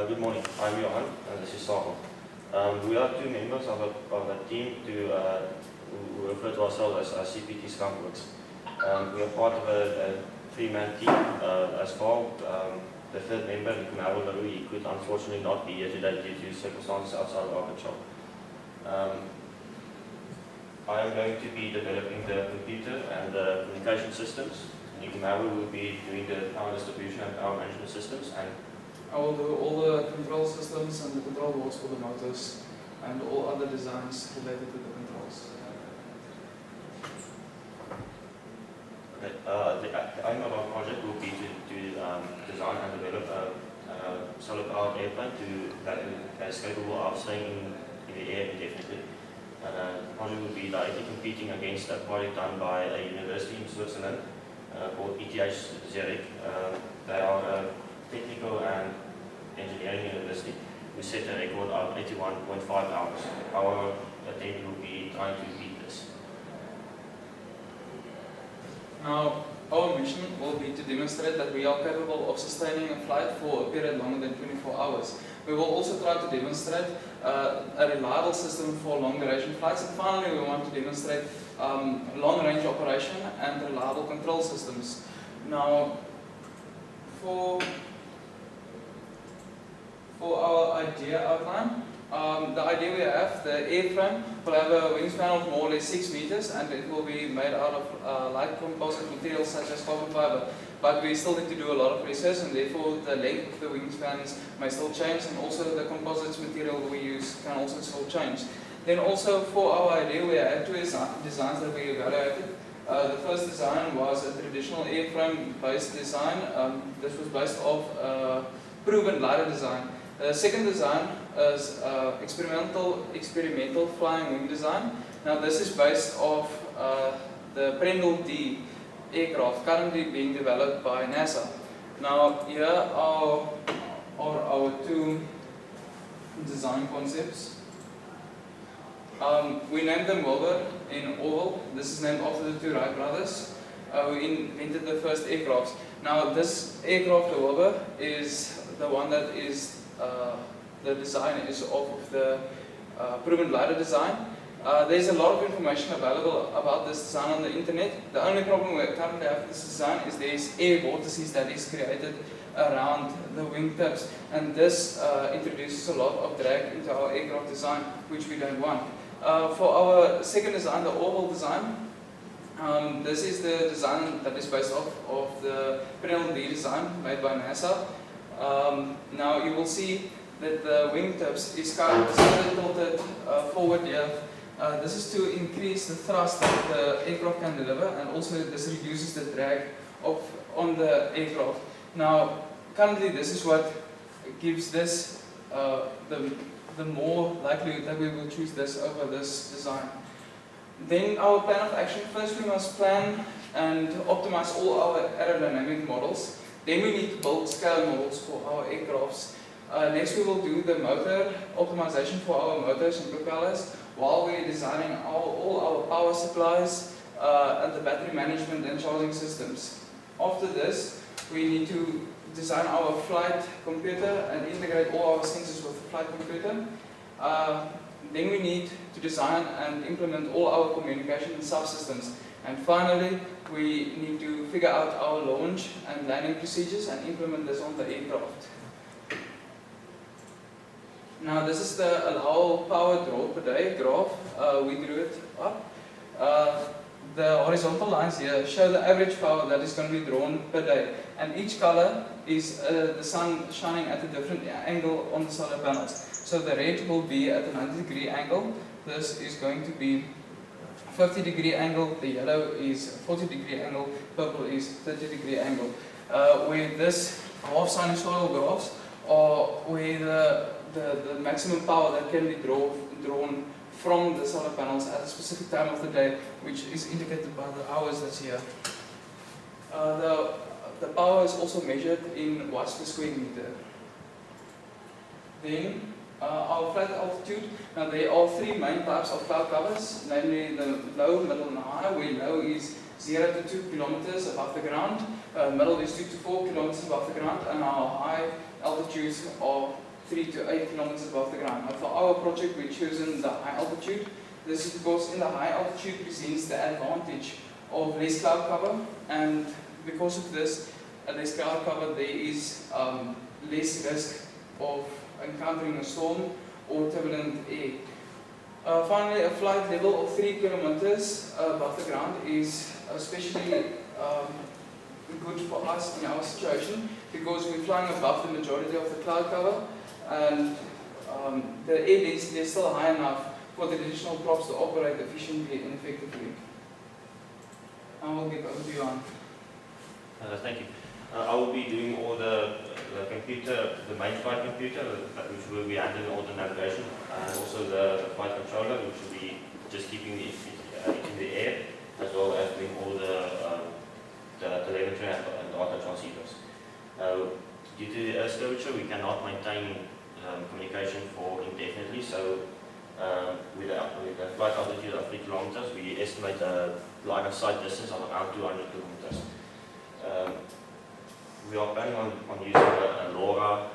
Good morning. I'm Johan, and this is Sahel. We are two members of a team who refer to ourselves as CPT Skunkworks. We are part of a three-man team as well. The third member, Nikumaro Laru, he could unfortunately not be here today due to circumstances outside of our control. I am going to be developing the computer and the communication systems. Nikumaro will be doing the power distribution and power management systems, and I will do all the control systems and the control boards for the motors and all other designs related to the controls. Okay. The aim of our project will be to design and develop a solar-powered airplane that is capable of staying in the air indefinitely. The project will be directly competing against a project done by a university in Switzerland called ETH Zurich. They are a technical and engineering university. We set a record of 81.5 hours. Our attempt will be trying to beat this. Now, our mission will be to demonstrate that we are capable of sustaining a flight for a period longer than 24 hours. We will also try to demonstrate a reliable system for long-duration flights, and finally we want to demonstrate long-range operation and reliable control systems. Now, for our idea outline, the idea we have, the airframe will have a wingspan of more or less 6 meters, and it will be made out of light composite materials such as carbon fiber. But we still need to do a lot of research, and therefore the length of the wingspans may still change, and also the composites material we use can also still change. Then also for our idea we had two designs that we evaluated. The first design was a traditional airframe based design. This was based off proven glider design. The second design is experimental flying wing design. Now this is based off the Peninsula aircraft currently being developed by NASA. Now here are our two design concepts. We named them Wilbur in Oval. This is named after the two Wright brothers who invented the first aircrafts. Now this aircraft, the Wilbur, is the one that is the design is off of the proven glider design. There's a lot of information available about this design on the internet. The only problem we currently have with this design is there's air vortices that is created around the wingtips, and this introduces a lot of drag into our aircraft design, which we don't want. For our second design, the oval design, this is the design that is based off of the Peninsula design made by NASA. Now you will see that the wingtips is kind of tilted forward here. This is to increase the thrust that the aircraft can deliver, and also this reduces the drag on the aircraft. Now, currently this is what gives this the more likelihood that we will choose this over this design. Then our plan of action, first we must plan and optimize all our aerodynamic models. Then we need to build scale models for our aircrafts. Next we will do the motor optimization for our motors and propellers, while we're designing all our power supplies and the battery management and charging systems. After this, we need to design our flight computer and integrate all our sensors with the flight computer. Then we need to design and implement all our communication and subsystems. And finally, we need to figure out our launch and landing procedures and implement this on the aircraft. Now this is the allowable power draw per day graph. We drew it up. The horizontal lines here show the average power that is going to be drawn per day, and each color is the sun shining at a different angle on the solar panels. So the red will be at a 90-degree angle, this is going to be 50-degree angle, the yellow is 40-degree angle, purple is 30-degree angle. Where this half sinusoidal graphs are where the maximum power that can be drawn from the solar panels at a specific time of the day, which is indicated by the hours that's here. The power is also measured in watts per square meter. Then our flight altitude. Now there are three main types of cloud covers, namely the low, middle and high, where low is 0 to 2 kilometers above the ground, middle is 2 to 4 kilometers above the ground, and our high altitudes are 3 to 8 kilometers above the ground. Now for our project, we've chosen the high altitude. This is because in the high altitude presents the advantage of less cloud cover, and because of this less cloud cover, there is less risk of encountering a storm or turbulent air. Finally, a flight level of 3 kilometers above the ground is especially good for us in our situation because we're flying above the majority of the cloud cover, and the air density is still high enough for the additional props to operate efficiently and effectively. I will give over to you, Anne. Thank you. I will be doing all the computer, the main flight computer, which will be handling all the navigation, and also the flight controller, which will be just keeping it in the air, as well as doing all the telemetry and data transceivers. Due to the Earth's curvature, we cannot maintain communication for indefinitely, so with a flight altitude of 3 kilometers, we estimate a line of sight distance of around 200 kilometers. We are planning on using a LoRa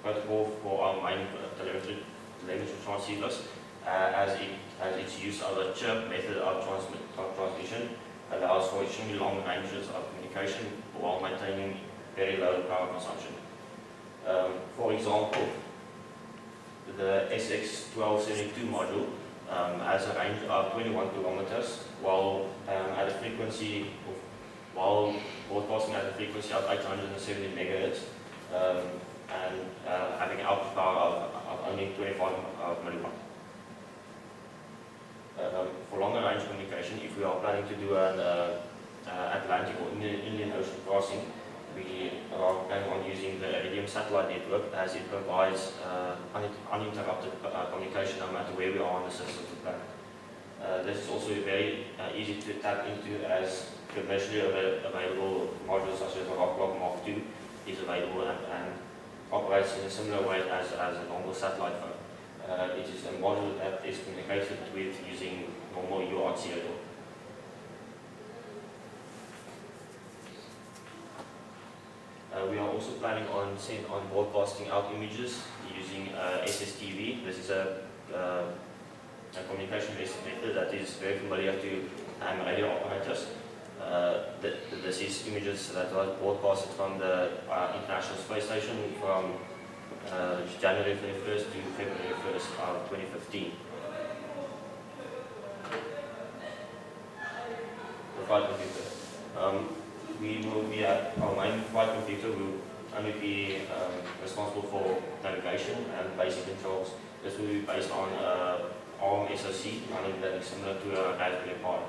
protocol for our main telemetry transceivers, as its use of a chirp method of transmission allows for extremely long ranges of communication while maintaining very low power consumption. For example, the SX1272 module has a range of 21 kilometers while at a frequency while broadcasting at a frequency of 870 megahertz and having output power of only 25 milliwatt. For longer range communication, if we are planning to do an Atlantic or Indian Ocean crossing, we are planning on using the Iridium satellite network, as it provides uninterrupted communication no matter where we are on the system of the planet. This is also very easy to tap into, as commercially available modules such as the Rockblock Mark II is available and operates in a similar way as a normal satellite phone. It is a module that is communicated with using normal UART serial. We are also planning on broadcasting out images using SSTV. This is a communication method that is very familiar to radio operators. This is images that are broadcasted from the International Space Station from January 21st to February 1st of 2015. The flight computer. We will be at our main flight computer. We will only be responsible for navigation and basic controls. This will be based on ARM SoC, running that is similar to a Raspberry Pi.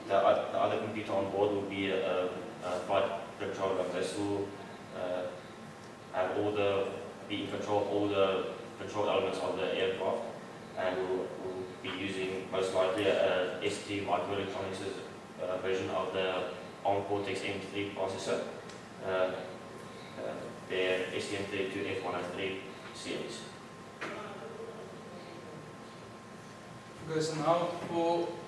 The other computer on board will be a flight controller. This will have be in control of all the control elements of the aircraft, and will be using most likely a ST Microelectronics version of the ARM Cortex M3 processor, their STM32F103 series. Okay, so now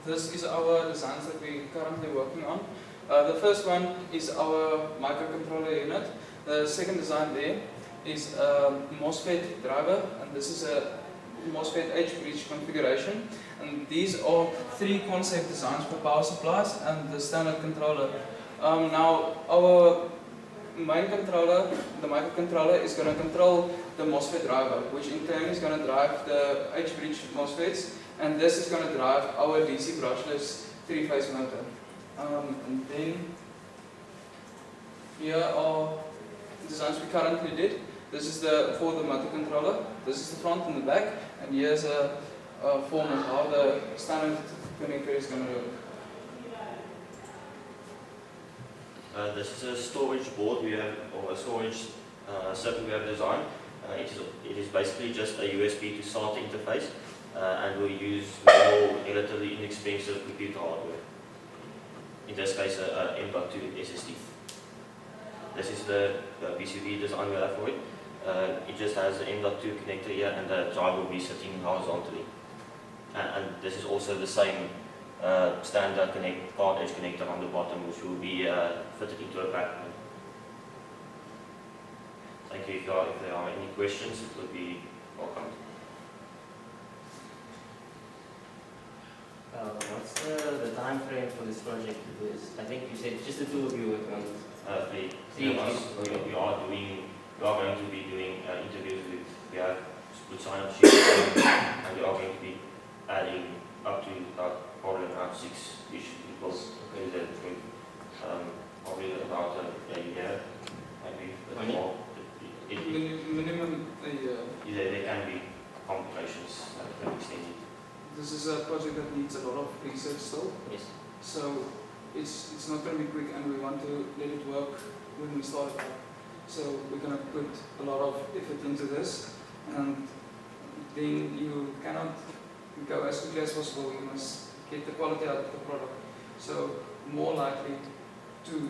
this is our designs that we're currently working on. The first one is our microcontroller unit. The second design there is a MOSFET driver, and this is a MOSFET H-bridge configuration. And these are three concept designs for power supplies and the standard controller. Now our main controller, the microcontroller, is going to control the MOSFET driver, which in turn is going to drive the H-bridge MOSFETs, and this is going to drive our DC brushless three-phase motor. And then here are designs we currently did. This is for the motor controller. This is the front and the back, and here's a form of how the standard connector is going to look. This is a storage board we have, or a storage circuit we have designed. It is basically just a USB to SATA interface, and we'll use more relatively inexpensive computer hardware. In this case, a M.2 SSD. This is the PCB design we have for it. It just has an M.2 connector here, and the drive will be sitting horizontally. And this is also the same standard card edge connector on the bottom, which will be fitted into a backplane. thank you. If there are any questions, it would be welcome. What's the time frame for this project? Because I think you said just the two of you working on this. Three of us, we are going to be doing interviews with, we have put sign up sheets and we are going to be adding up to probably around 6-ish people in the group. Probably about a year, maybe, but more. Minimum a year. There can be complications that can extend it. This is a project that needs a lot of research still. Yes. So it's not going to be quick, and we want to let it work when we start it up. So we're going to put a lot of effort into this, and then you cannot go as quickly as possible. You must get the quality out of the product. So more likely 2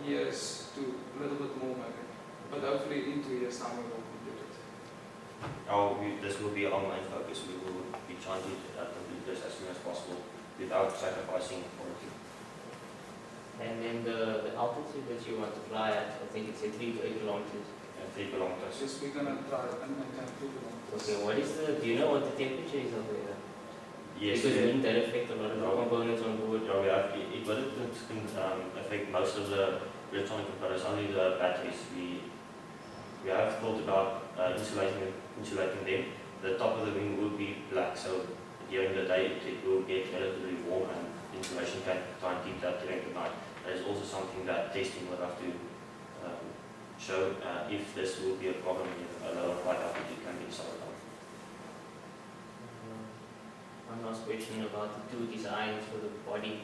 years to a little bit more maybe, but hopefully in 2 years time we will complete it. This will be our main focus. We will be trying to complete this as soon as possible without sacrificing quality. And then the altitude that you want to fly at, I think it's 3 to 8 kilometers. 3 kilometers. Yes, we're going to try and maintain 3 kilometers. Okay, do you know what the temperature is over there? Yes, because wind that affect a lot of the components on board. It wouldn't affect most of the electronic components, only the batteries. We have thought about insulating them. The top of the wing will be black, so during the day it will get relatively warm and insulation can try and keep that during the night. That is also something that testing will have to show if this will be a problem in a lower flight altitude can be solved. One last question about the two designs for the body.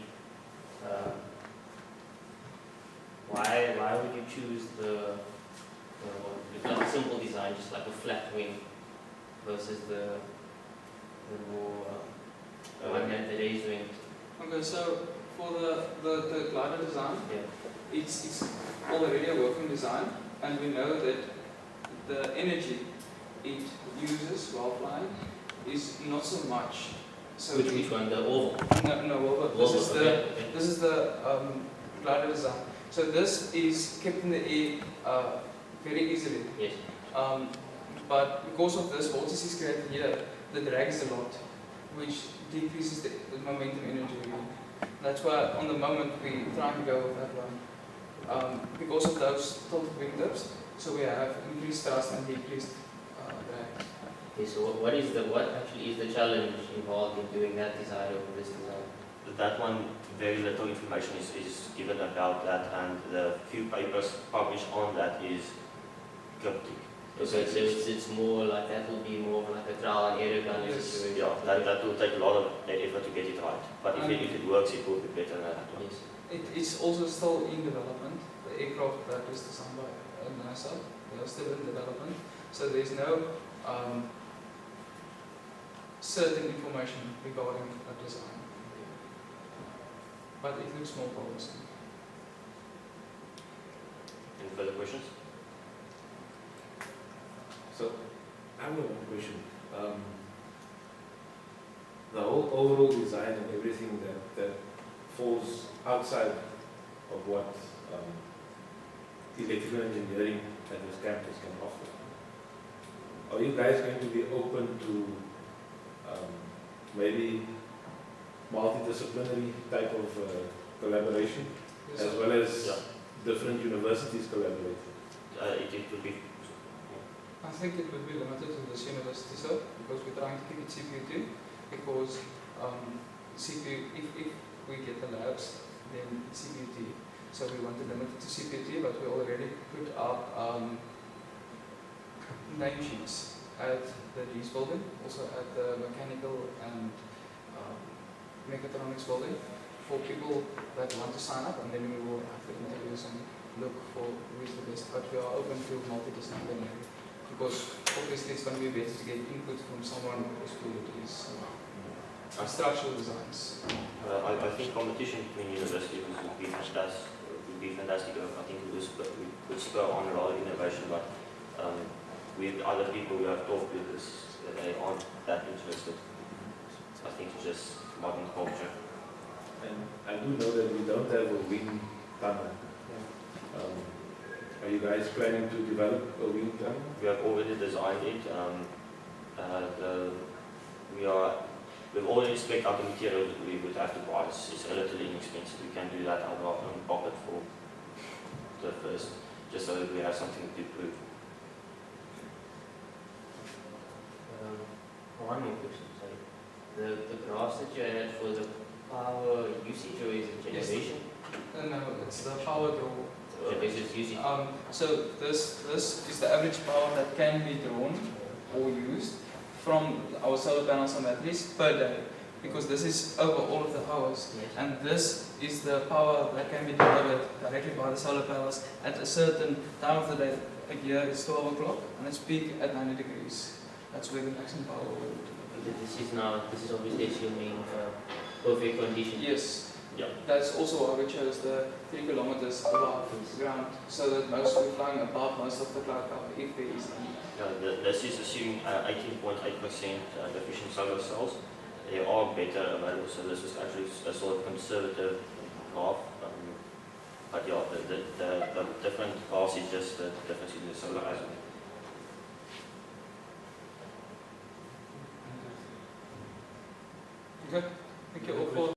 Why would you choose the simple design, just like a flat wing, versus the more one that the is doing? Okay, so for the glider design, yeah, it's already a working design, and we know that the energy it uses while flying is not so much. So which one? The oval? No, oval. This is the glider design. So this is kept in the air very easily. Yes. But because of this vortex is created here, the drag is a lot, which decreases the momentum energy. That's why on the moment we try and go with that one. Because of those tilted wingtips, so we have increased thrust and decreased drag. Okay, so what actually is the challenge involved in doing that design over this design? That one, very little information is given about that, and the few papers published on that is cryptic. Okay, so it's more like that will be more like a trial and error kind of situation. Yeah, that will take a lot of effort to get it right. But if it works, it will be better than that one. Yes. It's also still in development. The aircraft that is designed by NASA, they are still in development. So there's no certain information regarding that design. But it looks more promising. Any further questions? So, I have one question. The whole overall design and everything that falls outside of what electrical engineering at this campus can offer. Are you guys going to be open to maybe multidisciplinary type of collaboration, Yes, as well as different universities collaborating? It would be. I think it would be limited to this university, sir, because we're trying to keep it CPU2, because CPU, if we get the labs, then it's CPU2. So we want to limit it to CPU2, but we already put up name sheets at the Rees building, also at the mechanical and mechatronics building, for people that want to sign up, and then we will have the interviews and look for who is the best. But we are open to multidisciplinary, because obviously it's going to be better to get input from someone who's good at these structural designs. I think competition between universities would be fantastic. I think it would spur on a lot of innovation, but with other people we have talked with, they aren't that interested. I think it's just modern culture. And I do know that we don't have a wind tunnel. Are you guys planning to develop a wind tunnel? We have already designed it. We've already spec out the materials we would have to buy. It's relatively inexpensive. We can do that out of our own pocket for the first, just so that we have something to prove. One more question, sorry. The graphs that you had for the power usage or is it Yes. generation? No, it's the power draw. Or is it usage? So this is the average power that can be drawn or used from our solar panels and batteries per day, because this is over all of the hours. Yes. And this is the power that can be delivered directly by the solar panels at a certain time of the day. Like here it's 12 o'clock and it's peak at 90 degrees. That's where the maximum power will be. This is obviously assuming perfect conditions. Yes. Yeah. That's also why we chose the 3 kilometers above ground, so that most we're flying above most of the cloud cover if there is any. This is assuming 18.8% efficient solar cells. They are better available, so this is actually a sort of conservative graph. But yeah, the different graphs is just the difference in the solar azimuth. Okay, thank you all for